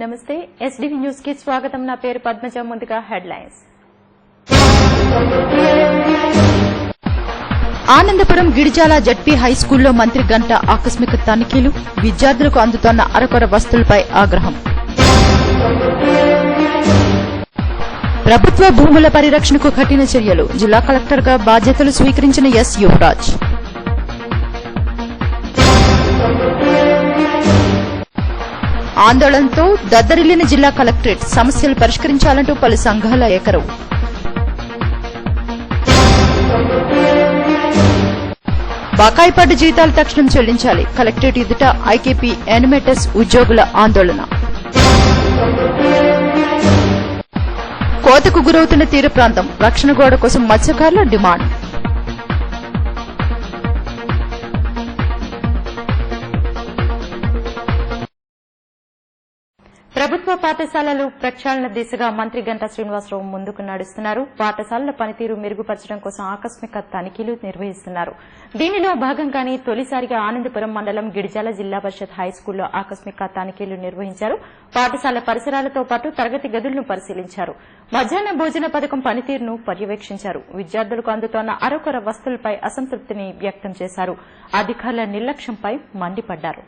నమస్తే SDV news కి స్వాగతం. నా పేరు పద్మజ. ముందుగా హెడ్లైన్స్. ఆనందపురం గిడిజాల జడ్పీ హైస్కూల్లో మంత్రి గంట ఆకస్మిక తనిఖీలు, విద్యార్థులకు అందుతున్న అరకొర వస్తువులపై ఆగ్రహం. ప్రభుత్వ భూముల పరిరక్షణకు కఠిన చర్యలు, జిల్లా కలెక్టర్గా బాధ్యతలు స్వీకరించిన ఎస్ యువరాజ్. ఆందోళనతో దద్దరిల్లిన జిల్లా కలెక్టరేట్, సమస్యలు పరిష్కరించాలంటూ పలు సంఘాల ఏకరవు. బకాయి పడ్డ జీతాలు తక్షణం చెల్లించాలి, కలెక్టరేట్ ఎదుట ఐకేపీ యానిమేటర్స్ ఉద్యోగుల ఆందోళన. కోతకు గురవుతున్న తీర ప్రాంతం, రక్షణ గోడ కోసం మత్స్యకారుల డిమాండ్. ప్రభుత్వ పాఠశాలలు ప్రక్షాళన దిశగా మంత్రి గంటా శ్రీనివాసరావు ముందుకు నడుస్తున్నారు. పాఠశాలల పనితీరు మెరుగుపరచడం కోసం ఆకస్మిక తనిఖీలు నిర్వహిస్తున్నారు. దీనిలో భాగంగానే తొలిసారిగా ఆనందపురం మండలం గిడిజాల జిల్లా పరిషత్ హైస్కూల్లో ఆకస్మిక తనిఖీలు నిర్వహించారు. పాఠశాల పరిసరాలతో పాటు తరగతి గదులను పరిశీలించారు. మధ్యాహ్న భోజన పథకం పనితీరును పర్యవేక్షించారు. విద్యార్థులకు అందుతోన్న అరకొర వస్తువులపై అసంతృప్తిని వ్యక్తం చేశారు. అధికారుల నిర్లక్ష్యంపై మండిపడ్డారు.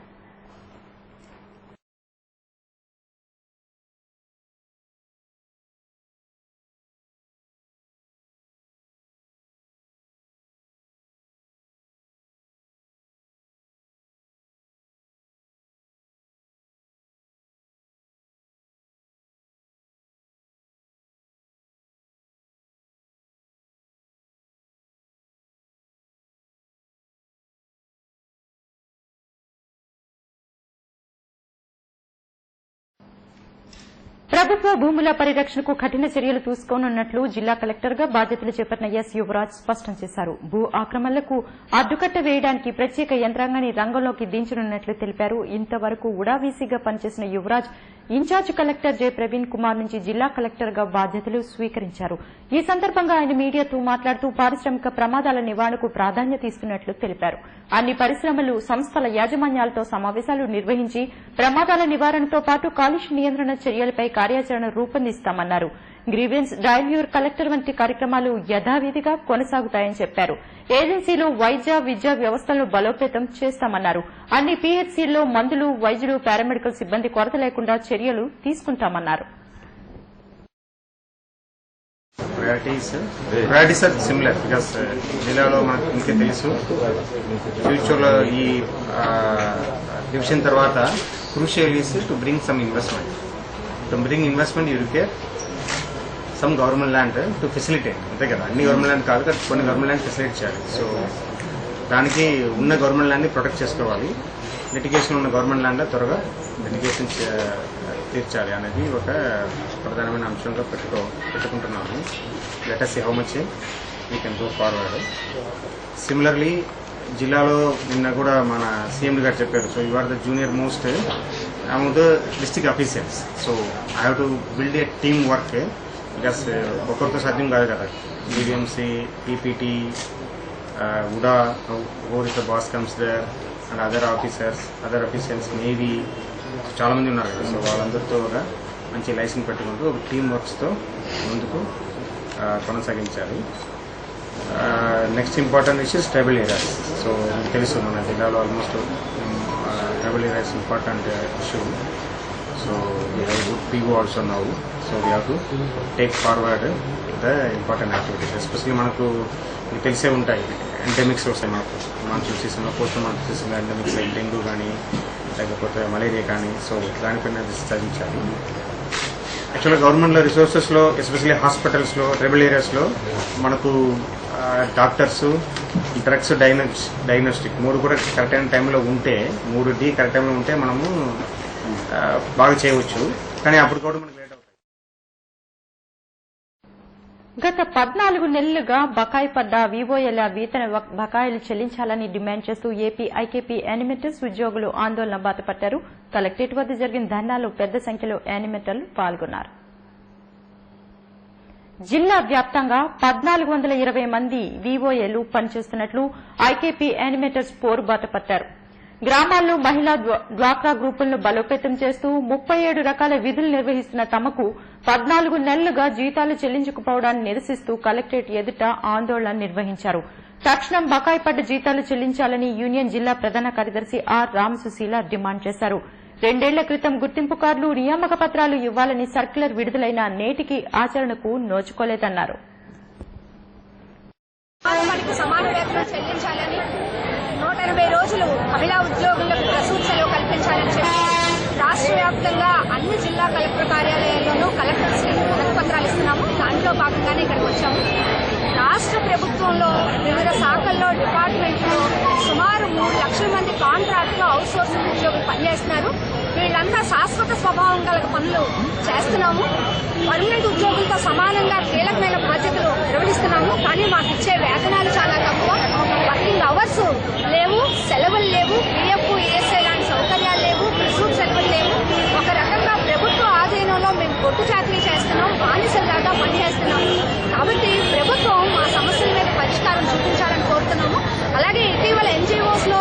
ప్రభుత్వ భూముల పరిరక్షణకు కఠిన చర్యలు తీసుకోనున్నట్లు జిల్లా కలెక్టర్గా బాధ్యతలు చేపట్టిన ఎస్ యువరాజ్ స్పష్టం చేశారు. భూ ఆక్రమణలకు అడ్డుకట్ట వేయడానికి ప్రత్యేక యంత్రాంగాన్ని రంగంలోకి దించనున్నట్లు తెలిపారు. ఇంతవరకు ఉడావీసీగా పనిచేసిన Yuvraj incharge collector J Praveen Kumar నుంచి జిల్లా కలెక్టర్గా బాధ్యతలు స్వీకరించారు. ఈ సందర్భంగా ఆయన మీడియాతో మాట్లాడుతూ పారిశ్రామిక ప్రమాదాల నివారణకు ప్రాధాన్యత ఇస్తున్నట్లు తెలిపారు. అన్ని పరిశ్రమలు, సంస్థల యాజమాన్యాలతో సమావేశాలు నిర్వహించి ప్రమాదాల నివారణతో పాటు కాలుష్య నియంత్రణ చర్యలపై కార్యాచరణ రూపొందిస్తామన్నారు. గ్రీవెన్స్, డైల్యూర్, కలెక్టర్ వంటి కార్యక్రమాలు యథావిధిగా కొనసాగుతాయని చెప్పారు. ఏజెన్సీలో వైద్య, విద్యా వ్యవస్థలను బలోపేతం చేస్తామన్నారు. అన్ని పీహెచ్సీల్లో మందులు, వైద్యులు, పారామెడికల్ సిబ్బంది కొరత లేకుండా చర్యలు తీసుకుంటామన్నారు. ప్రయారిటీస్ ఆర్ సిమిలర్ బికాస్ జిల్లాలో మనకు ఇంకే తెలుసు ఫ్యూచర్లో ఈ డివిజన్ తర్వాత crucial is to bring some investment. To bring investment you require some government land to facilitate. అంతే కదా, అన్ని గవర్నమెంట్ ల్యాండ్ కాదు కదా, కొన్ని గవర్నమెంట్ ల్యాండ్ ఫెసిలిటేట్ చేయాలి. సో దానికి ఉన్న గవర్నమెంట్ ల్యాండ్ని ప్రొటెక్ట్ చేసుకోవాలి. లిటిగేషన్ ఉన్న గవర్నమెంట్ ల్యాండ్ త్వరగా లిటిగేషన్ తీర్చాలి అనేది ఒక ప్రధానమైన అంశంగా పెట్టుకుంటున్నాము. Let us see how much we can go forward. Similarly జిల్లాలో నిన్న కూడా మన సీఎం గారు చెప్పారు, so you are the junior most among the district officers. So I have to build a team work because ఒక్కరితో సాధ్యం కాదు కదా. BBMC, PPT, UDA, whoever is the boss comes there and other officers, navy చాలా మంది ఉన్నారు కదా. So వాళ్ళందరితో ఒక మంచి లైసెన్స్ పెట్టుకుంటూ ఒక టీమ్ వర్క్స్తో ముందుకు కొనసాగించాలి. Next important issues tribal areas. So మీకు తెలుసు మన జిల్లాలో almost tribal areas important issue. So we have good PO also now. So we have to take forward the important activities. Especially మనకు మీకు తెలిసే ఉంటాయి ఎండమిక్స్ వస్తాయి మనకు మాన్సూన్ సీజన్లో, పోస్ట్ మాన్సూన్ సీజన్లో ఎండమిక్స్ లైక్ డెంగ్యూ కానీ లేకపోతే మలేరియా కానీ. సో దానిపైన సాధించాలి. యాక్చువల్గా గవర్నమెంట్లో రిసోర్సెస్లో ఎస్పెషల్లీ హాస్పిటల్స్లో ట్రైబల్ ఏరియాస్లో మనకు డాక్టర్స్, డ్రగ్స్, డయాగ్నోస్టిక్ మూడు కూడా కరెక్ట్ అయిన టైంలో ఉంటే, 3D కరెక్ట్ టైంలో ఉంటే మనము బాగా చేయవచ్చు. కానీ అప్పుడు కూడా మనకు లేట్ అవుతాయి. గత 14 నెలలుగా బకాయి పడ్డ వివోఏల వేతన బకాయిలు చెల్లించాలని డిమాండ్ చేస్తూ ఏపీ ఐకేపీ యానిమేటర్స్ ఉద్యోగులు ఆందోళన బాటపట్టారు. కలెక్టరేట్ వద్ద జరిగిన ధర్నాలో పెద్ద సంఖ్యలో యానిమేటర్లు పాల్గొన్నారు. జిల్లా వ్యాప్తంగా 1420 మంది వివోఏలు పనిచేస్తున్నట్లు ఐకేపీ యానిమేటర్స్ పోరుబాట పట్టారు. గ్రామాల్లో మహిళా డ్వాక్రా గ్రూపులను బలోపేతం చేస్తూ 37 రకాల విధులు నిర్వహిస్తున్న తమకు 14 నెలలుగా జీతాలు చెల్లించకపోవడాన్ని నిరసిస్తూ కలెక్టరేట్ ఎదుట ఆందోళన నిర్వహించారు. తక్షణం బకాయి పడ్డ జీతాలు చెల్లించాలని యూనియన్ జిల్లా ప్రధాన కార్యదర్శి ఆర్ రామసుశీల డిమాండ్ చేశారు. 2 ఏళ్ల క్రితం గుర్తింపు కార్డులు, నియామక పత్రాలు ఇవ్వాలని సర్క్యులర్ విడుదలైన నేటికి ఆచరణకు నోచుకోలేదన్నారు. సమాన వేతనం చెల్లించాలని 180 రోజులు మహిళా ఉద్యోగులకు ప్రసూతి సెలవు కల్పించాలని చెప్పి రాష్ట్ర వ్యాప్తంగా అన్ని జిల్లా కలెక్టర్ కార్యాలయాల్లోనూ కలెక్టర్స్ పత్రాలు ఇస్తున్నాము. దాంట్లో భాగంగానే ఇక్కడికి వచ్చాము. రాష్ట్ర ప్రభుత్వంలో వివిధ శాఖల్లో డిపార్ట్మెంట్లో సుమారు 3 లక్షల మంది కాంట్రాక్ట్లో అవుట్సోర్సింగ్ ఉద్యోగులు పనిచేస్తున్నారు. వీళ్ళంతా శాశ్వత స్వభావం గల పనులు చేస్తున్నాము. పర్మనెంట్ ఉద్యోగులతో సమానంగా కీలకమైన బాధ్యతలు నిర్వహిస్తున్నాము. కానీ మాకు ఇచ్చే వేతనాలు చాలా తక్కువ, వర్కింగ్ అవర్స్ లేవు, సెలవులు లేవు, పిఎఫ్, ఈఎస్ఐ లాంటి సౌకర్యాలు లేవు, ప్రసూతి సెలవులు లేవు. ఒక రకంగా ప్రభుత్వ ఆధీనంలో మేము కొట్టు చాకరీ చేస్తున్నాం, బానిసలాగా పనిచేస్తున్నాం. కాబట్టి ప్రభుత్వం మా సమస్యల మీద పరిష్కారం చూపించాలని కోరుతున్నాము. అలాగే ఇటీవల ఎన్జీఓస్ లో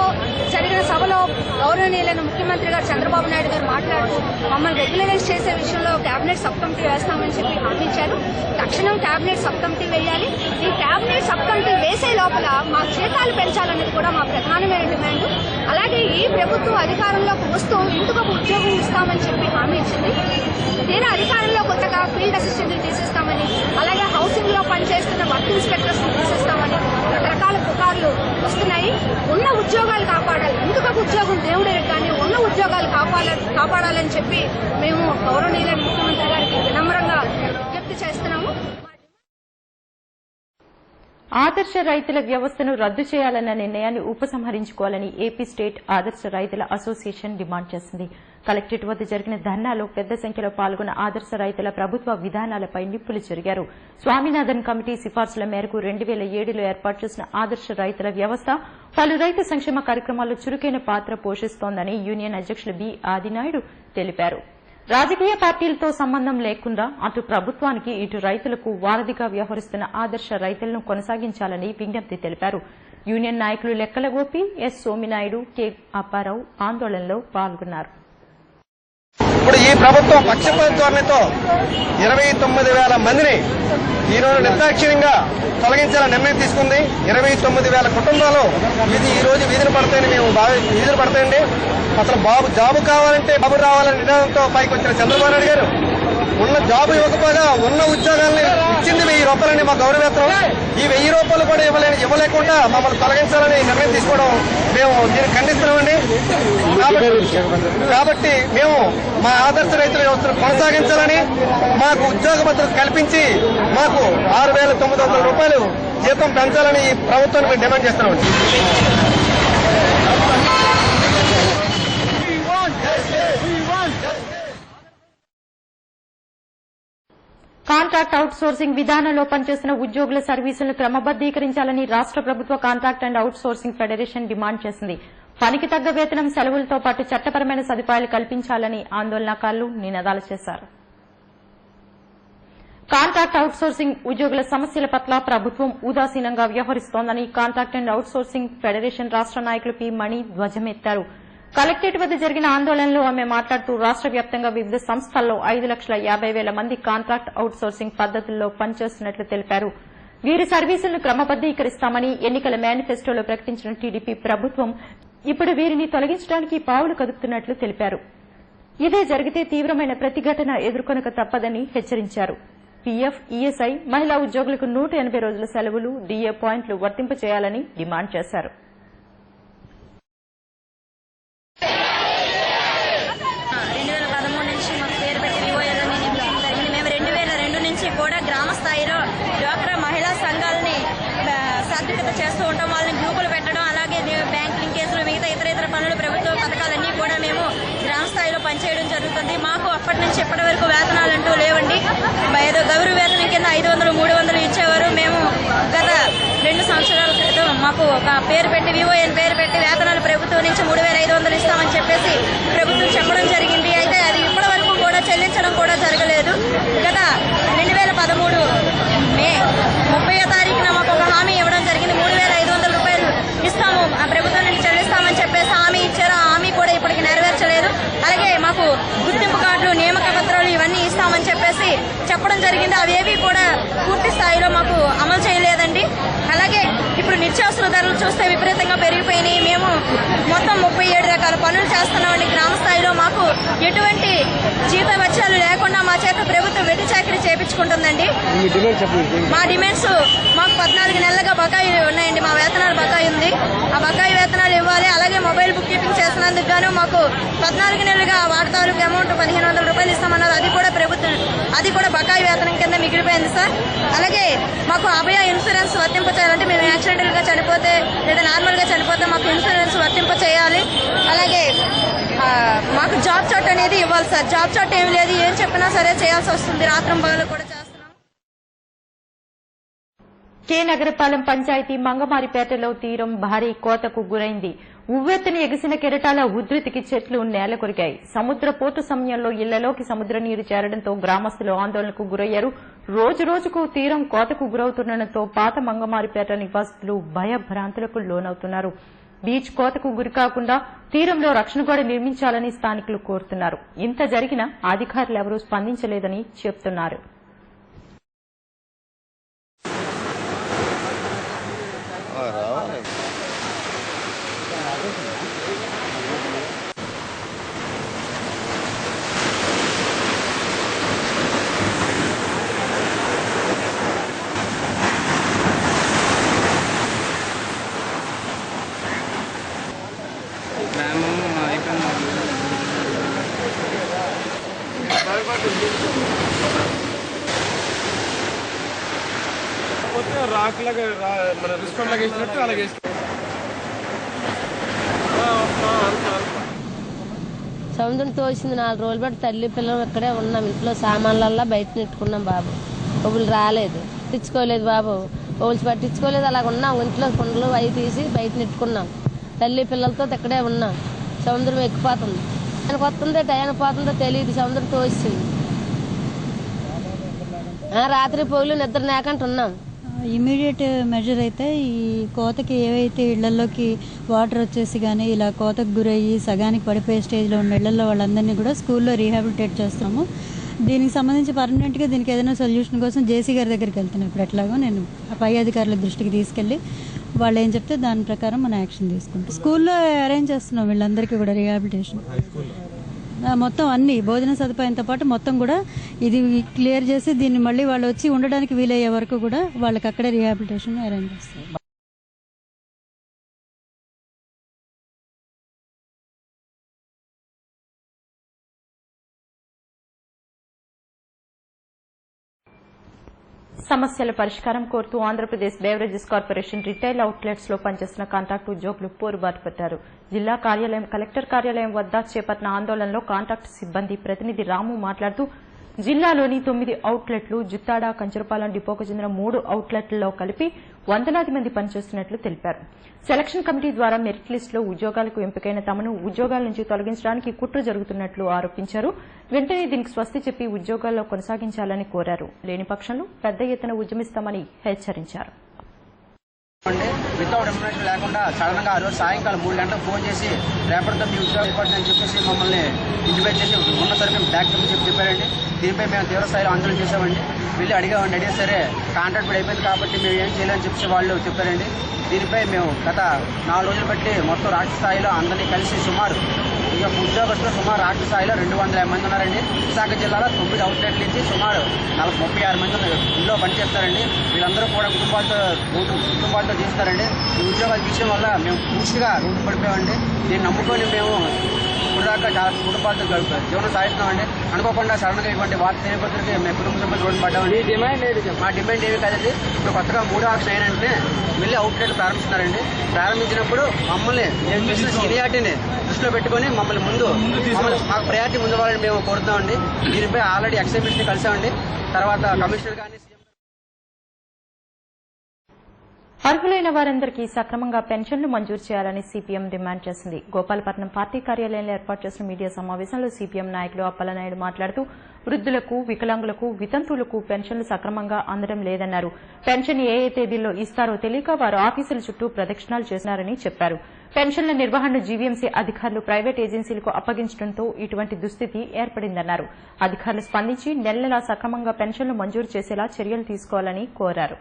జరిగిన సభలో గౌరవనీయులైన ముఖ్యమంత్రి గారు చంద్రబాబు నాయుడు గారు మాట్లాడుతూ మమ్మల్ని రెగ్యులరైజ్ చేసే విషయంలో కేబినెట్ సబ్ కమిటీ వేస్తామని చెప్పి హామీ ఇచ్చారు. తక్షణం కేబినెట్ సబ్ కమిటీ వేయాలి. ఈ కేబినెట్ సబ్ కమిటీ వేసే లోపల మా జీతాలు పెంచాలన్నది కూడా మా ప్రధానమైన డిమాండ్. అలాగే ఈ ప్రభుత్వం అధికారంలోకి వస్తూ ఇంటికి ఒక ఉద్యోగం ఇస్తామని చెప్పి హామీ ఇచ్చింది. తీరా అధికారంలోకి వచ్చాక ఫీల్డ్ అసిస్టెంట్లు తీసేస్తామని, అలాగే హౌసింగ్ లో పనిచేస్తున్న వర్క్ ఇన్స్పెక్టర్స్ తీసేస్తామని రకరకాల పుకార్లు వస్తున్నాయి. ఉన్న ఉద్యోగాలు కాపాడాలి, ఇంకొక ఉద్యోగం దేవుడికి కానీ ఉన్న ఉద్యోగాలు కాపాడాలని చెప్పి మేము గౌరవనీయులైన ముఖ్యమంత్రి గారికి వినమ్రంగా విజ్ఞప్తి చేస్తున్నాము. ఆదర్శ రైతుల వ్యవస్థను రద్దు చేయాలన్న నిర్ణయాన్ని ఉపసంహరించుకోవాలని ఏపీ స్టేట్ ఆదర్శ రైతుల అసోసియేషన్ డిమాండ్ చేసింది. కలెక్టరేట్ వద్ద జరిగిన ధర్నాలో పెద్ద సంఖ్యలో పాల్గొన్న ఆదర్శ రైతుల ప్రభుత్వ విధానాలపై నిప్పులు చెరిగారు. స్వామినాథన్ కమిటీ సిఫార్సుల మేరకు 2007లో ఏర్పాటు చేసిన ఆదర్శ రైతుల వ్యవస్థ పలు రైతు సంక్షేమ కార్యక్రమాల్లో చురుకైన పాత్ర పోషిస్తోందని యూనియన్ అధ్యకులు బి ఆదినాయుడు తెలిపారు. రాజకీయ పార్టీలతో సంబంధం లేకుండా అటు ప్రభుత్వానికి ఇటు రైతులకు వారధిగా వ్యవహరిస్తున్న ఆదర్శ రైతులను కొనసాగించాలని విజ్ఞప్తి తెలిపారు. యూనియన్ నాయకులు లెక్కల గోపి, ఎస్ సోమినాయుడు, కె అప్పారావు ఆందోళనలో పాల్గొన్నారు. ఇప్పుడు ఈ ప్రభుత్వం పక్షపాత ధోరణితో 29,000 మందిని ఈరోజు నిర్దాక్షిణ్యంగా తొలగించాలని నిర్ణయం తీసుకుంది. 29,000 కుటుంబాలు ఈ రోజు వీధులు పడతాయని మేము వీధులు పడతాయండి. అసలు జాబు కావాలంటే బాబు రావాలనే నినాదంతో పైకి వచ్చిన చంద్రబాబు నాయుడు గారు ఉన్న జాబు ఇవ్వకపోగా ఉన్న ఉద్యోగాల్ని ఇచ్చింది 1000 రూపాయలని మా గౌరవేతనం. ఈ 1000 రూపాయలు కూడా ఇవ్వలేకుండా మమ్మల్ని తొలగించాలని నిర్ణయం తీసుకోవడం మేము దీన్ని ఖండిస్తున్నామండి. కాబట్టి మేము మా ఆదర్శ రైతుల వ్యవస్థను కొనసాగించాలని, మాకు ఉద్యోగ భద్రత కల్పించి మాకు 6,900 రూపాయలు జీతం పెంచాలని ఈ ప్రభుత్వాన్ని మేము డిమాండ్ చేస్తున్నామండి. కాంట్రాక్ట్ అవుట్ సోర్సింగ్ విధానంలో పనిచేస్తున్న ఉద్యోగుల సర్వీసులను క్రమబద్దీకరించాలని రాష్ట ప్రభుత్వ contract and outsourcing federation demand చేసింది. పనికి తగ్గ వేతనం, సెలవులతో పాటు చట్టపరమైన సదుపాయాలు కల్పించాలని ఆందోళనకారులు నినాదాలు చేశారు. కాంట్రాక్ట్ అవుట్ సోర్సింగ్ ఉద్యోగుల సమస్యల పట్ల ప్రభుత్వం ఉదాసీనంగా వ్యవహరిస్తోందని contract and outsourcing federation రాష్ట నాయకులు పి మణి ధ్వజమెత్తారు. కలెక్టరేట్ వద్ద జరిగిన ఆందోళనలో ఆమె మాట్లాడుతూ రాష్ట వ్యాప్తంగా వివిధ సంస్థల్లో 5,50,000 మంది కాంట్రాక్ట్ అవుట్ సోర్సింగ్ పద్దతుల్లో పనిచేస్తున్నట్లు తెలిపారు. వీరి సర్వీసులను క్రమబద్దీకరిస్తామని ఎన్నికల మేనిఫెస్టోలో ప్రకటించిన టీడీపీ ప్రభుత్వం ఇప్పుడు వీరిని తొలగించడానికి పావులు కదుపుతున్నట్లు తెలిపారు. ఇదే జరిగితే తీవ్రమైన ప్రతిఘటన ఎదుర్కొనక తప్పదని హెచ్చరించారు. పీఎఫ్, ఈఎస్ఐ, మహిళా ఉద్యోగులకు 180 రోజుల సెలవులు, డీఏ పాయింట్లు వర్తింపచేయాలని డిమాండ్ చేశారు. 2013 నుంచి మాకు పేరు పెట్టి వివోఏలో నియమించడం జరిగింది. మేము 2002 నుంచి కూడా గ్రామ స్థాయిలో డ్వాక్రా మహిళా సంఘాలని సాధికత చేస్తూ ఉంటాం. వాళ్ళని గ్రూపులు పెట్టడం, అలాగే బ్యాంక్ లింకేజ్లు, మిగతా ఇతర పనులు, ప్రభుత్వ పథకాలన్నీ కూడా మేము గ్రామ స్థాయిలో పనిచేయడం జరుగుతుంది. మాకు అప్పటి నుంచి ఇప్పటి వరకు వేతనాలంటూ లేవండి. ఏదో గౌరవ వేతనం కింద 500, 300 ఇచ్చేవారు. మేము గత 2 సంవత్సరాల క్రితం మాకు ఒక పేరు పెట్టి వివోఎన్ పేరు పెట్టి వేతనాలు ప్రభుత్వం నుంచి 3,500 ఇస్తామని చెప్పేసి ప్రభుత్వం చెప్పడం జరిగింది. అయితే అది ఇప్పటి వరకు కూడా చెల్లించడం కూడా జరగలేదు. గత 2013 మే 30వ తారీఖున మాకు ఒక హామీ ఇవ్వడం జరిగింది. 3,500 రూపాయలు ఇస్తాము, ఆ ప్రభుత్వం నుంచి చెల్లిస్తామని చెప్పేసి హామీ ఇచ్చారు. ఇప్పుడు నిత్యావసర ధరలు చూస్తే విపరీతంగా పెరిగిపోయినాయి. మేము మొత్తం 37 రకాల పనులు చేస్తున్నామండి గ్రామ స్థాయిలో. మాకు ఎటువంటి జీతభత్యాలు లేకుండా మా చేత ప్రభుత్వం వెట్టి చాకరీ చేయించుకుంటుందండి. మా డిమాండ్స్ మాకు 14 నెలలుగా బకాయి ఉన్నాయండి. మా వేతనాలు బకాయి ఉంది. ఆ బకాయి వేతనాలు ఇవ్వాలి. అలాగే మొబైల్ బుక్ కీపింగ్ చేసినందుకు గాను మాకు 14 నెలలుగా వాటి తాలూకు అమౌంట్ 1500 రూపాయలు ఇస్తామన్నారు. అది కూడా బకాయి వేతనం కింద మిగిలిపోయింది సార్. అలాగే మాకు అభయ ఇన్సూరెన్స్ వర్తింపచేయాలంటే మేము యాక్సిడెంటల్ గా చనిపోతే లేదా నార్మల్ గా చనిపోతే మాకు ఇన్సూరెన్స్ వర్తింపచేయాలి. అలాగే మాకు జాబ్ చార్ట్ అనేది ఇవ్వాలి సార్. జాబ్ చార్ట్ ఏమి లేదు. ఏం చెప్పినా సరే చేయాల్సి వస్తుంది. రాత్రం పగలు కూడా చేస్తున్నాం. కె నగరపాలెం పంచాయతీ మంగమారిపేటలో తీరం భారీ కోతకు గురైంది. ఉవ్వెత్తున ఎగిసిన కెరటాల ఉధృతికి చెట్లు నేల కొరిగాయి. సముద్ర పోటు సమయంలో ఇళ్లలోకి సముద్ర నీరు చేరడంతో గ్రామస్తులు ఆందోళనకు గురయ్యారు. రోజు రోజుకు తీరం కోతకు గురవుతుండటంతో పాత మంగమారిపేట నివాసితులు భయభ్రాంతులకు లోనవుతున్నారు. బీచ్ కోతకు గురికాకుండా తీరంలో రక్షణ గోడ నిర్మించాలని స్థానికులు కోరుతున్నారు. ఇంత జరిగినా అధికారులెవరూ స్పందించలేదని చెబుతున్నారు. రాక్లాగా మన రెస్టారెంట్ లాగా వేసినట్టు అలాగే సముద్రం తోసింది. 4 రోజులు బట్టి తల్లి పిల్లలు ఇక్కడే ఉన్నాం. ఇంట్లో సామాన్లల్లా బయట నెట్టుకున్నాం బాబు. ఒబులు రాలేదు, పట్టించుకోలేదు బాబు. ఒబులు పట్టించుకోలేదు. అలాగ ఉన్నాం. ఇంట్లో కుండలు అవి తీసి బయట నెట్టుకున్నాం. తల్లి పిల్లలతో ఇక్కడే ఉన్నాం. సముద్రం ఎక్కిపోతుంది. టయానికి వస్తుందో టయానికి పోతుందో తెలియదు. సముద్రం తోసింది. రాత్రి పొగులు నిద్ర లేకుండా ఉన్నాం. ఇమీడియట్ మెజర్ అయితే ఈ కోతకి ఏవైతే ఇళ్లలోకి వాటర్ వచ్చేసి కానీ ఇలా కోతకు గురయ్యి సగానికి పడిపోయే స్టేజ్లో ఉన్న ఇళ్లలో వాళ్ళందరినీ కూడా స్కూల్లో రీహాబిలిటేట్ చేస్తాము. దీనికి సంబంధించి పర్మనెంట్గా దీనికి ఏదైనా సొల్యూషన్ కోసం జేసీ గారి దగ్గరికి వెళ్తున్నాను. ఇప్పుడు ఎట్లాగో నేను పై అధికారుల దృష్టికి తీసుకెళ్ళి వాళ్ళు ఏం చెప్తే దాని ప్రకారం మనం యాక్షన్ తీసుకుంటాం. స్కూల్లో అరేంజ్ చేస్తున్నాం వీళ్ళందరికీ కూడా రీహాబిలిటేషన్ మొత్తం అన్ని భోజన సదుపాయంతో పాటు మొత్తం కూడా ఇది క్లియర్ చేసి దీన్ని మళ్ళీ వాళ్ళు వచ్చి ఉండడానికి వీలయ్యే వరకు కూడా వాళ్ళకి అక్కడే రీహాబిలిటేషన్ అరేంజ్ చేస్తారు. సమస్యల పరిష్కారం కోరుతూ Andhra Pradesh beverages corporation retail outlets లో పనిచేస్తున్న కాంట్రాక్టు ఉద్యోగులు పోరుబాటు పట్టారు. జిల్లా కార్యాలయం కలెక్టర్ కార్యాలయం వద్ద చేపట్టిన ఆందోళనలో కాంట్రాక్టు సిబ్బంది ప్రతినిధి రాము మాట్లాడుతూ జిల్లాలోని 9 అవుట్లెట్లు, జుత్తాడ, కంచరపాలెం డిపోకు చెందిన 3 అవుట్లెట్లలో కలిపి వందలాది మంది పనిచేస్తున్నట్లు తెలిపారు. సెలక్షన్ కమిటీ ద్వారా మెరిట్ లిస్టులో ఉద్యోగాలకు ఎంపికైన తమను ఉద్యోగాల నుంచి తొలగించడానికి కుట్ర జరుగుతున్నట్లు ఆరోపించారు. వెంటనే దీనికి స్వస్తి చెప్పి ఉద్యోగాల్లో కొనసాగించాలని కోరారు. లేని పక్షంలో పెద్ద ఎత్తున ఉద్యమిస్తామని హెచ్చరించారు. వితౌట్ ఇన్ఫర్మేషన్ లేకుండా సడన్ గా ఆ రోజు సాయంకాలం 3 గంటలకు ఫోన్ చేసి రేపటితో మీ ఉద్యోగం ఏర్పడుతుందని చెప్పేసి మమ్మల్ని ఇంటిమేట్ చేసి ఉన్న సరే మేము బ్యాక్ చెప్పారండి. దీనిపై మేము తీవ్ర స్థాయిలో ఆందోళన చేసామండి. వెళ్ళి అడిగా సరే కాంట్రాక్ట్ అయిపోయింది కాబట్టి మేము ఏం చేయాలని చెప్పేసి వాళ్ళు చెప్పారండి. దీనిపై మేము గత 4 రోజులు బట్టి మొత్తం రాష్ట్ర స్థాయిలో అందరినీ కలిసి సుమారు ఉద్యోగస్తులు సుమారు రాష్ట్ర స్థాయిలో 250 మంది ఉన్నారండి. విశాఖ జిల్లాలో 9 అవుట్లెట్ల నుంచి సుమారు 36 మంది ఇంట్లో పనిచేస్తారండి. వీళ్ళందరూ కూడా కుటుంబాలతో చేస్తారండి. ఈ ఉద్యోగాలు తీయడం వల్ల మేము పూర్తిగా రోడ్డు పడిపోయామండి. దీన్ని నమ్ముకొని మేము ఇప్పటిదాకా చాలా కుటుంబాలతో జీవనం సాగిస్తున్నామండి. అనుకోకుండా సడన్ గా ఇవ్వండి వార్త తెలియపత్రికి మేము కుటుంబ సభ్యులు రోడ్డు పడ్డామండి. మా డిమాండ్ ఏమి కాదండి. ఇప్పుడు కొత్తగా 3వ ఆప్షన్ అయినంటే మళ్ళీ అవుట్లెట్ ప్రారంభిస్తున్నారండి. ప్రారంభించినప్పుడు మమ్మల్ని బిజినెస్ ఇనియాటిని దృష్టిలో పెట్టుకుని మమ్మల్ని మాకు ప్రయారిటీ ముందు వాళ్ళని మేము కోరుతున్నామండి. దీనిపై ఆల్రెడీ ఎక్సైజ్ ని కలిసామండి. తర్వాత కమిషనర్ గారిని అర్హులైన వారందరికీ సక్రమంగా పెన్షన్లు మంజూరు చేయాలని సీపీఎం డిమాండ్ చేసింది. గోపాలపట్నం పార్టీ కార్యాలయంలో ఏర్పాటు చేసిన మీడియా సమావేశంలో సీపీఎం నాయకులు అప్పలనాయుడు మాట్లాడుతూ వృద్ధులకు, వికలాంగులకు, వితంతువులకు పెన్షన్లు సక్రమంగా అందడం లేదన్నారు. పెన్షన్ ఏ తేదీల్లో ఇస్తారో తెలియక వారు ఆఫీసుల చుట్టూ ప్రదక్షిణాలు చేస్తున్నారని చెప్పారు. పెన్షన్ల నిర్వహణను జీవీఎంసీ అధికారులు ప్రైవేట్ ఏజెన్సీలకు అప్పగించడంతో ఇటువంటి దుస్థితి ఏర్పడిందన్నారు. అధికారులు స్పందించి నెలలా సక్రమంగా పెన్షన్లు మంజూరు చేసేలా చర్యలు తీసుకోవాలని కోరారు.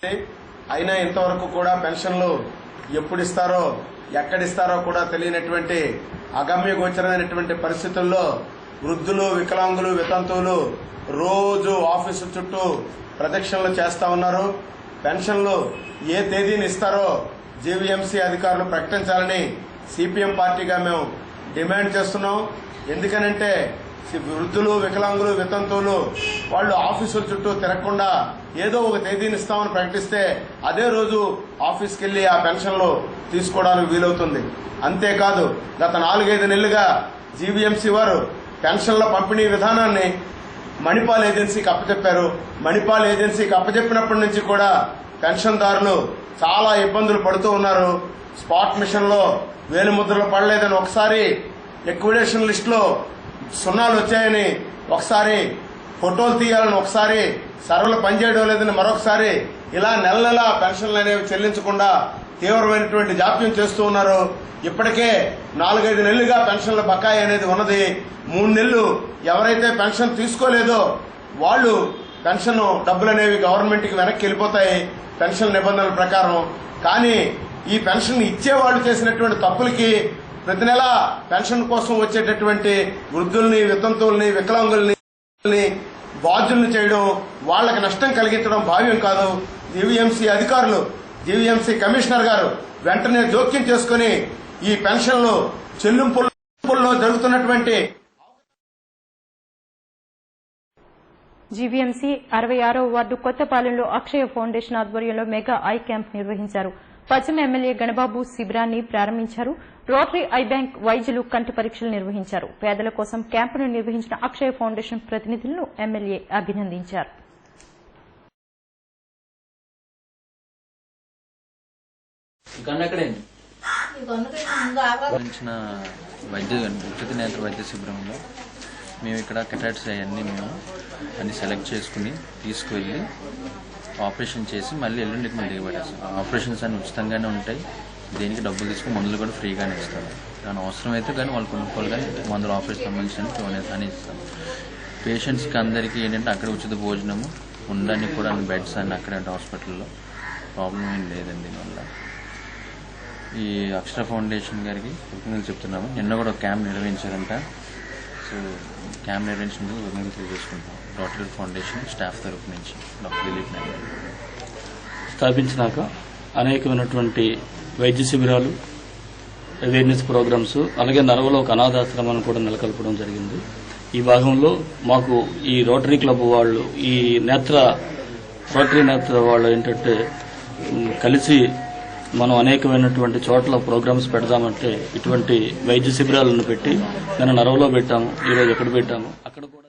అయినా ఇంతవరకు కూడా పెన్షన్లు ఎప్పుడు ఇస్తారో ఎక్కడిస్తారో కూడా తెలియనటువంటి అగమ్య గోచరమైనటువంటి పరిస్థితుల్లో వృద్ధులు, వికలాంగులు, వితంతువులు రోజు ఆఫీసు చుట్టూ ప్రదక్షిణలు చేస్తా ఉన్నారు. పెన్షన్లు ఏ తేదీని ఇస్తారో జీవీఎంసీ అధికారులు ప్రకటించాలని సిపిఎం పార్టీగా మేము డిమాండ్ చేస్తున్నాం. ఎందుకనంటే వృద్ధులు, వికలాంగులు, వితంతువులు వాళ్ళు ఆఫీసుల చుట్టూ తిరగకుండా ఏదో ఒక తేదీని ఇస్తామని ప్రకటిస్తే అదే రోజు ఆఫీస్కి వెళ్లి ఆ పెన్షన్లు తీసుకోవడానికి వీలవుతుంది. అంతేకాదు గత 4-5 నెలలుగా జీవీఎంసీ వారు పెన్షన్ల పంపిణీ విధానాన్ని మణిపాల్ ఏజెన్సీకి అప్పచెప్పారు. మణిపాల్ ఏజెన్సీకి అప్పచెప్పినప్పటి నుంచి కూడా పెన్షన్దారులు చాలా ఇబ్బందులు పడుతూ ఉన్నారు. స్పాట్ మిషన్ లో వేలిముద్రలు పడలేదని ఒకసారి, లిక్విడేషన్ లిస్ట్ లో సున్నాలు వచ్చాయని ఒకసారి, ఫోటోలు తీయాలని ఒకసారి, సర్వర్లు పనిచేయడం లేదని మరొకసారి, ఇలా నెల నెల పెన్షన్లు అనేవి చెల్లించకుండా తీవ్రమైనటువంటి జాప్యం చేస్తూ ఉన్నారు. ఇప్పటికే 4-5 నెలలుగా పెన్షన్ల బకాయి అనేది ఉన్నది. 3 నెలలు ఎవరైతే పెన్షన్ తీసుకోలేదో వాళ్ళు పెన్షన్ డబ్బులు అనేవి గవర్నమెంట్ కి వెనక్కి వెళ్ళిపోతాయి పెన్షన్ నిబంధనల ప్రకారం. కానీ ఈ పెన్షన్ ఇచ్చేవాళ్లు చేసినటువంటి తప్పులకి ప్రతి నెల పెన్షన్ కోసం వచ్చేటటువంటి వృద్ధుల్ని, వితంతువుల్ని, వికలాంగుల్ని బాధ్యుల్ని చేయడం, వాళ్లకు నష్టం కలిగించడం భావ్యం కాదు. జీవీఎంసీ అధికారులు, జీవీఎంసీ కమిషనర్ గారు వెంటనే జోక్యం చేసుకుని ఈ పెన్షన్లు చెల్లింపుల్లో జరుగుతున్నటువంటి జీవీఎంసీ 66వ వార్డు కొత్తపాలెంలో అక్షయ ఫౌండేషన్ ఆధ్వర్యంలో మెగా ఐ క్యాంప్ నిర్వహించారు. పశ్చిమ ఎమ్మెల్యే గణబాబు శిబిరాన్ని ప్రారంభించారు. రోటరీ ఐ బ్యాంక్ వైద్యులు కంటి పరీక్షలు నిర్వహించారు. పేదల కోసం క్యాంపును నిర్వహించిన అక్షయ ఫౌండేషన్ ప్రతినిధులను ఎమ్మెల్యే అభినందించారు. ఉచిత నేత్ర వైద్య శిబిరంలో మేము ఇక్కడ కెటాట్స్ అవన్నీ మేము అన్ని సెలెక్ట్ చేసుకుని తీసుకువెళ్ళి ఆపరేషన్ చేసి మళ్ళీ ఎల్లుండికి మళ్ళీ దిగబడేస్తాం. ఆపరేషన్స్ అన్ని ఉచితంగానే ఉంటాయి. దేనికి డబ్బులు తీసుకుని మందులు కూడా ఫ్రీగానే ఇస్తాం. దాని అవసరం అయితే కానీ వాళ్ళు కొనుక్కోవాలి, కానీ మందులు ఆపరేషన్ సంబంధించిన అని ఇస్తాం. పేషెంట్స్కి అందరికీ ఏంటంటే అక్కడ ఉచిత భోజనము, ఉండడానికి కూడా బెడ్స్ అన్ని అక్కడే ఉంటాయి. హాస్పిటల్లో ప్రాబ్లం ఏం లేదండి. దీనివల్ల ఈ అక్షర ఫౌండేషన్ గారికి కృతజ్ఞతలు చెప్తున్నాము. నిన్న కూడా ఒక క్యాంప్ నిర్వహించారంట. సో క్యాంప్ నిర్వహించినందుకు కృతజ్ఞతలు తెలియజేసుకుంటాం. రోటరీ ఫౌండేషన్ స్టాఫ్ తరఫు నుంచి డాక్టర్ దిలీప్ నాయక్ స్థాపించినాక అనేకమైనటువంటి వైద్య శిబిరాలు, అవేర్నెస్ ప్రోగ్రామ్స్, అలాగే నరవలో ఒక అనాథాశ్రమాన్ని కూడా నెలకొల్పడం జరిగింది. ఈ భాగంలో మాకు ఈ రోటరీ క్లబ్ వాళ్ళు, ఈ రోటరీ నేత్ర వాళ్ళు ఏంటంటే కలిసి మనం అనేకమైనటువంటి చోట్ల ప్రోగ్రామ్స్ పెడదామంటే ఇటువంటి వైద్య శిబిరాలను పెట్టి నేను నరవలో పెట్టాము, ఈరోజు ఎక్కడ పెట్టాము అక్కడ కూడా.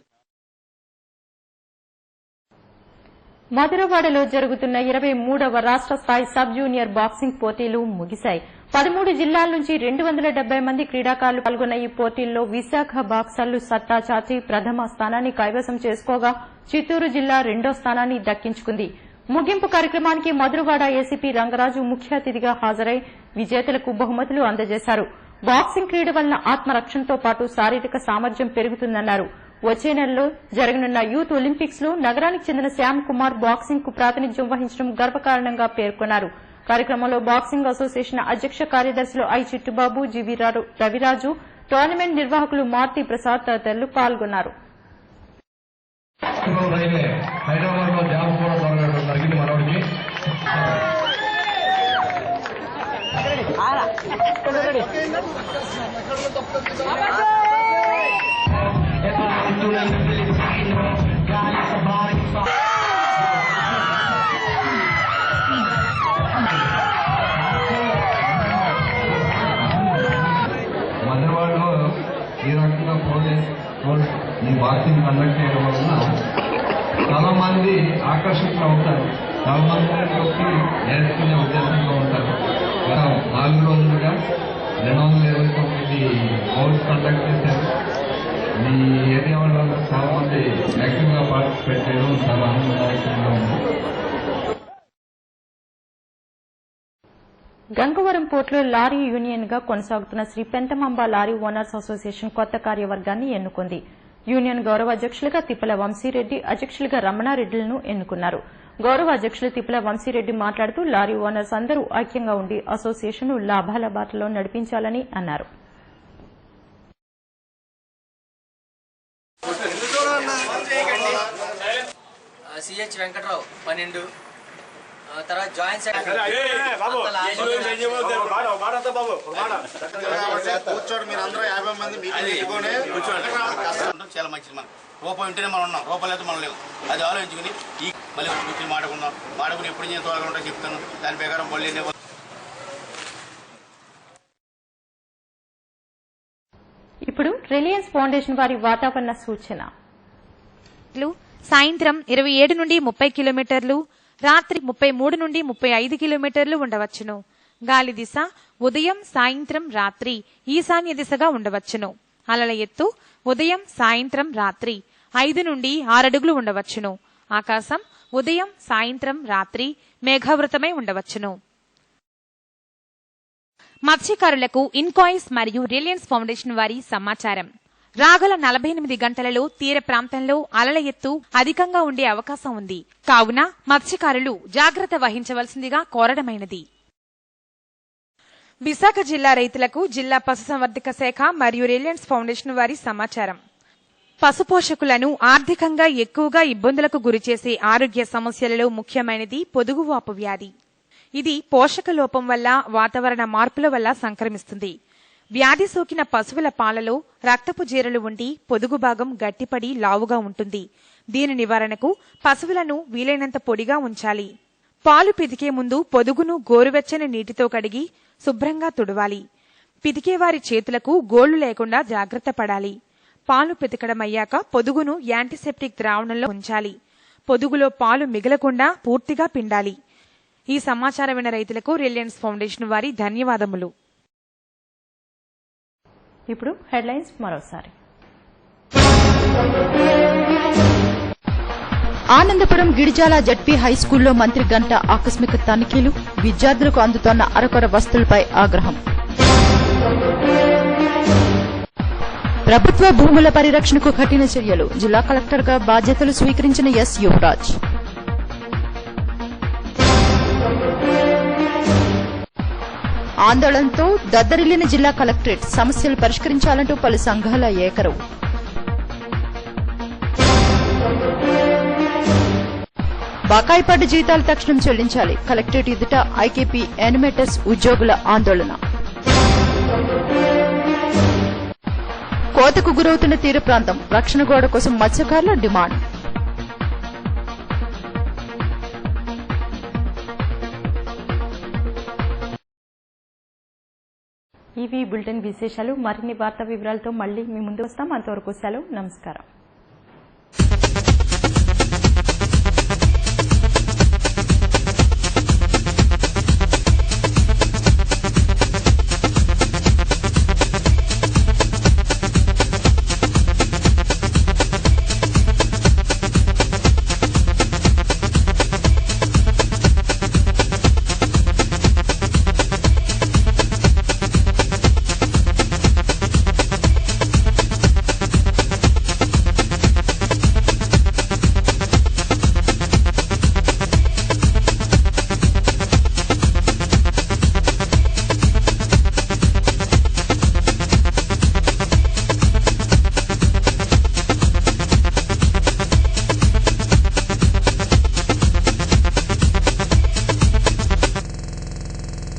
మధురవాడలో జరుగుతున్న 23వ రాష్ట్ర స్థాయి సబ్ జూనియర్ బాక్సింగ్ పోటీలు ముగిశాయి. 13 జిల్లాల నుంచి 270 మంది క్రీడాకారులు పాల్గొన్న ఈ పోటీల్లో విశాఖ బాక్సర్లు సత్తా చాచి ప్రథమ స్థానాన్ని కైవసం చేసుకోగా చిత్తూరు జిల్లా 2వ స్థానాన్ని దక్కించుకుంది. ముగింపు కార్యక్రమానికి మధురవాడ ఏసీపీ రంగరాజు ముఖ్య అతిథిగా హాజరై విజేతలకు బహుమతులు అందజేశారు. బాక్సింగ్ క్రీడ వలన ఆత్మరక్షణతో పాటు శారీరక సామర్థ్యం పెరుగుతుందన్నారు. వచ్చే నెలలో జరగనున్న యూత్ ఒలింపిక్స్ లో నగరానికి చెందిన శ్యామ్ కుమార్ బాక్సింగ్ కు ప్రాతినిధ్యం వహించడం గర్వకారణంగా పేర్కొన్నారు. కార్యక్రమంలో బాక్సింగ్ అసోసియేషన్ అధ్యక్ష కార్యదర్శులు I Chittubabu, GV Raviraju, tournament నిర్వాహకులు మారుతి ప్రసాద్ తదితరులు పాల్గొన్నారు. హైదరాబాద్ లో జాబ్ కూడా దొరకడం జరిగింది మనోడికి. మధురవాడలో ఈ రకంగా ఈ బాక్సింగ్ కండక్ట్ చేయడం వలన చాలా మంది ఆకర్షితులు అవుతారు. చాలా మంది వచ్చి నేర్చుకునే ఉద్దేశంలో ఉంటారు. 4 రోజులుగా 229 బౌల్స్ కండక్ట్ చేశారు. ఈ ఏరియా వాళ్ళు చాలా మంది యాక్టివ్ గా పార్టిసిపేట్ చేయడం చాలా ఆనందదాయకంగా ఉంది. గంగవరం పోర్టులో లారీ యూనియన్ గా కొనసాగుతున్న శ్రీ పెంతమాంబ లారీ ఓనర్స్ అసోసియేషన్ కొత్త కార్యవర్గాన్ని ఎన్నుకుంది. యూనియన్ గౌరవ అధ్యక్షులుగా తిప్పల వంశీరెడ్డి, అధ్యక్షులుగా రమణారెడ్డిలను ఎన్నుకున్నారు. గౌరవ అధ్యక్షులు తిప్పల వంశీరెడ్డి మాట్లాడుతూ లారీ ఓనర్స్ అందరూ ఐక్యంగా ఉండి అసోసియేషన్ లాభాల బాటలో నడిపించాలని అన్నారు. సిహెచ్ వెంకట్రావు 12 తర్వాత జాయింట్ కూర్చోండి మీరు అందరూ 50 మంది చాలా మంచిది. మనం రూపాయి ఉంటేనే మనం ఉన్నాం, రూపాయలు అయితే మనం లేవు. అది ఆలోచించుకుని ఈ మళ్ళీ కూర్చొని మాడుకుని ఎప్పుడు నేను తోలుగా ఉంటా చెప్తాను. దాని ప్రకారం పళ్ళు ఇప్పుడు రిలయన్స్ ఫౌండేషన్ వారి వాతావరణ సూచన. సాయంత్రం 27 నుండి 30 కిలోమీటర్లు, రాత్రి 33 నుండి 35 కిలోమీటర్లు ఉండవచ్చును. గాలి దిశ ఉదయం సాయంత్రం రాత్రి ఈశాన్య దిశగా ఉండవచ్చును. అలల ఎత్తు ఉదయం సాయంత్రం రాత్రి 5 నుండి 6 అడుగులు ఉండవచ్చును. ఆకాశం ఉదయం సాయంత్రం రాత్రి మేఘావృతమై ఉండవచ్చును. మత్స్యకారులకు ఇన్కాయిస్ మరియు రిలయన్స్ ఫౌండేషన్ వారి సమాచారం. రాగల 48 గంటలలో తీర ప్రాంతంలో అలల ఎత్తు అధికంగా ఉండే అవకాశం ఉంది. కావున మత్స్యకారులు జాగ్రత్త వహించవలసిందిగా కోరడమైనది. విశాఖ జిల్లా రైతులకు జిల్లా పశుసంవర్ధక శాఖ మరియు రిలయన్స్ ఫౌండేషన్ వారి సమాచారం. పశుపోషకులను ఆర్థికంగా ఎక్కువగా ఇబ్బందులకు గురిచేసే ఆరోగ్య సమస్యలలో ముఖ్యమైనది పొదుగువాపు వ్యాధి. ఇది పోషక లోపం వల్ల, వాతావరణ మార్పుల వల్ల సంక్రమిస్తుంది. వ్యాధి సోకిన పశువుల పాలలో రక్తపు జీరలు ఉండి పొదుగు భాగం గట్టిపడి లావుగా ఉంటుంది. దీని నివారణకు పశువులను వీలైనంత పొడిగా ఉంచాలి. పాలు పితికే ముందు పొదుగును గోరువెచ్చని నీటితో కడిగి శుభ్రంగా తుడవాలి. పితికేవారి చేతులకు గోళ్లు లేకుండా జాగ్రత్త పడాలి. పాలు పితకడమయ్యాక పొదుగును యాంటీసెప్టిక్ ద్రావణంలో ఉంచాలి. పొదుగులో పాలు మిగలకుండా పూర్తిగా పిండాలి. ఈ సమాచారమైన రైతులకు రిలయన్స్ ఫౌండేషన్ వారి ధన్యవాదములు. ఇప్పుడు హెడ్లైన్స్ మరోసారి. ఆనందపురం గిడిజాల జడ్పీ హైస్కూల్లో మంత్రి గంట ఆకస్మిక తనిఖీలు, విద్యార్థులకు అందుతోన్న అరకొర వస్తువులపై ఆగ్రహం. ప్రభుత్వ భూముల పరిరక్షణకు కఠిన చర్యలు, జిల్లా కలెక్టర్గా బాధ్యతలు స్వీకరించిన ఎస్ యువరాజ్. ఆందోళనతో దద్దరిల్లిన జిల్లా కలెక్టరేట్, సమస్యలు పరిష్కరించాలంటూ పలు సంఘాల ఏకరవు. బకాయి పడ్డ జీతాలు తక్షణం చెల్లించాలి, కలెక్టరేట్ ఎదుట ఐకేపీ యానిమేటర్స్ ఉద్యోగుల ఆందోళన. కోతకు గురవుతున్న తీర ప్రాంతం, రక్షణ గోడ కోసం మత్స్యకారుల డిమాండ్. ఇవి బులెటిన్ విశేషాలు. మరిన్ని వార్తా వివరాలతో మళ్లీ మీ ముందు వస్తాం. అంతవరకు సెలవు, నమస్కారం.